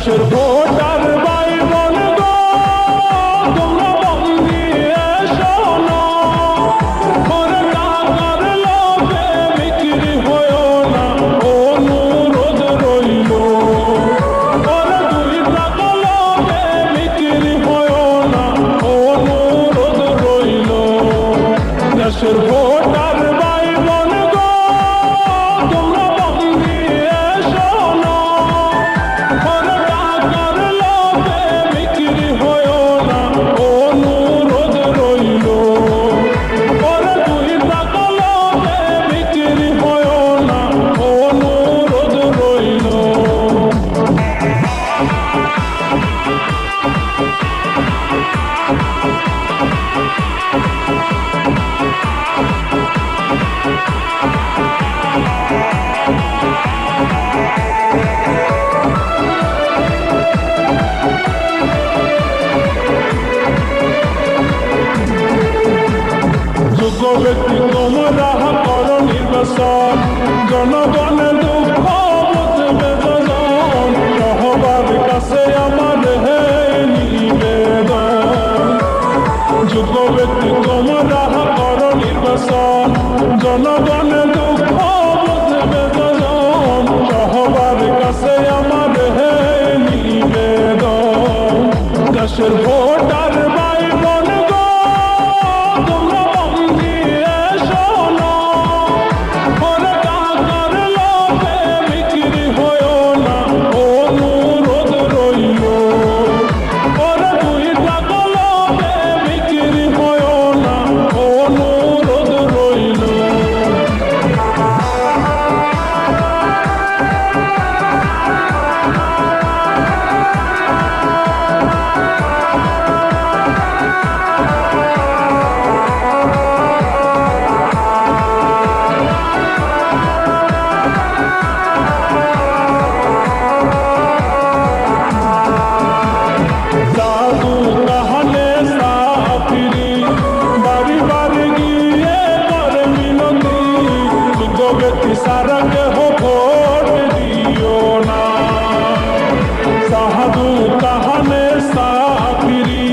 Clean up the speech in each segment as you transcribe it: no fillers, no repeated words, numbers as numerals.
দেশের ভোটার ভাই বোন গো, তোমরা বন্দি শোনো, ওরে টাকার লোভে বিক্রি হয়ো না, অনুরোধ রইল। ওরে 2 টাকা লোভে বিক্রি হয়ো না, অনুরোধ রইল। দেশের ভোটার ভাই বোন গো, তোমরা বন্দি শোনো, ওরে টাকার লোভে বিক্রি হয়ো না, অনুরোধ রইল। ওরে 2 টাকা লোভে বিক্রি হয়ো না, অনুরোধ রইল। যোগ্য ব্যক্তি তোমরা করো নির্বাচন, জনগণের দুঃখ বুঝবে যখন, সবার কাছে আমার হে নিবেদন। যোগ্য ব্যক্তি তোমরা করো নির্বাচন, জনগণের দুঃখ বুঝবে যখন, সবার কাছে আমার হে নিবেদন। দেশের ভোটার ভাই বোন গো, তোমরা বন্দি শোনো, ওরে টাকার লোভে বিক্রি হয়ো না, অনুরোধ রইল। ওরে 2 টাকা লোভে বিক্রি হয়ো না, অনুরোধ রইল। জাদু কাহানে সাফিরি, বাড়ি বাড়ি গিয়ে করে মিনতি, যোগ্য ব্যক্তি সারা কেহ ভোট দিও না। সাধু কাহানে সাফিরি,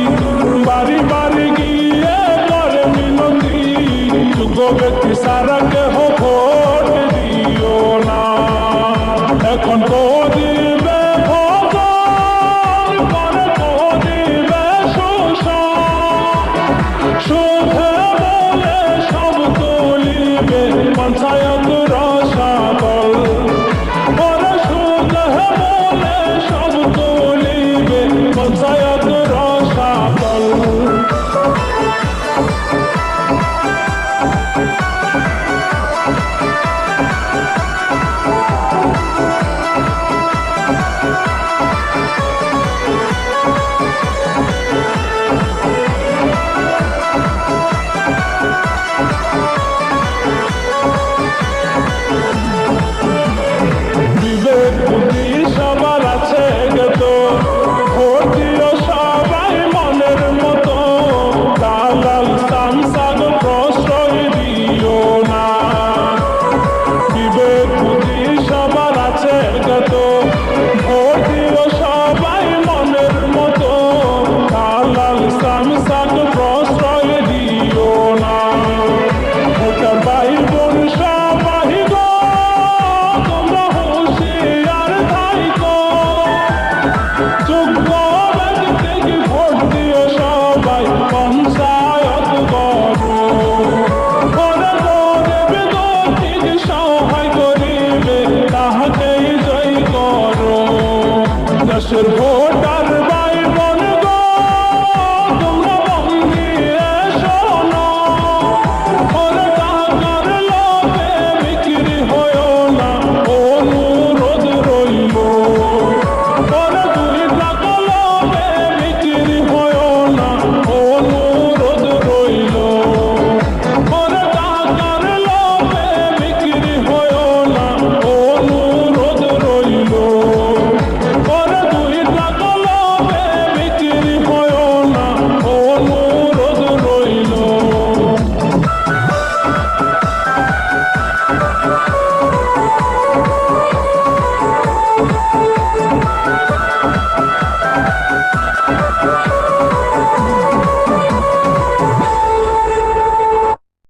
বাড়ি বাড়ি গিয়ে করে মিনতি, যোগ্য ব্যক্তি সারা কেহ ভোট দিও না। এখন করিবে ভজন, পরে করিবে শোষণ, সুধে বলে সব তুলিবে পঞ্চায়েত রসাতল। পরে সুধে বলে সব তুলিবে পঞ্চায়েত রসাতল। বিবেক বুদ্ধি সবার আছে গেত, ভোট দিও সবাই মনের মতো, দালাল সামসাগ প্রশ্রয় দিও না। বিবেক বুদ্ধি সবার আছে গেত, ভোট দিও সবাই মনের মতো, দালাল সামসাগ প্রশ্রয় দিও না। ভোটার ভাই বোন সবাই গো, তোমরা হুঁশিয়ার থাইকো, যোগ্য ব্যক্তিকে ভোট দিও সবাই পঞ্চায়েত করো। ওরে গরিব দুঃখীকে সহায় করিবে, তাহাকেই জয় করো। দেশের ভোট